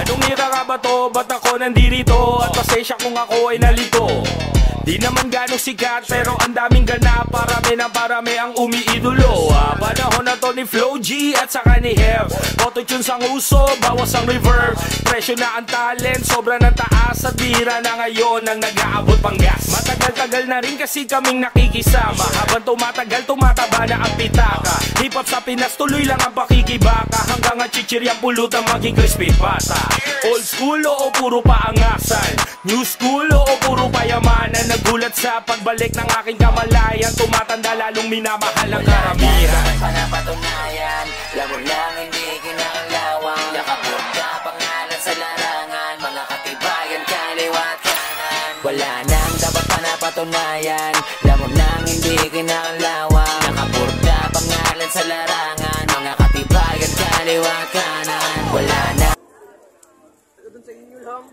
Anong ira nga ba to? Ba't ako nandirito? At pasensya kung ako ay nalito. Di naman ganong sikat pero ang daming ganap. Parami ang umiidolo. Panahon na to ni Flow G at saka ni Hev. Autotune sang uso, bawas ang reverb. Presyo na ang talent, sobra ng taas. At bihira na ngayon ang nag-aabot pang gas. Matagal-tagal na rin kasi kaming nakikisama. Habang tumatagal, tumataba na ang pitaka. Hip-hop sa Pinas, tuloy lang ang pakikibaka. Hanggang ang chichiryang pulutan maging crispy pata. Old school o puro paangasan? New school o puro payamanan? Nagulat sa pagbalik ng aking kamalayan. Tumatanda lalong minamahal ang karamihan. Wala pa na patunayan, labo lang hindi kinakalawan. Nakapunta pangalan sa larangan, mga katibayan kaliwat kanan. Wala nang dapat pa na patunayan, labo lang hindi kinakalawan. Nakapunta pangalan sa larangan, mga katibayan kaliwat kanan. Wala na. Doon sa inyo lang.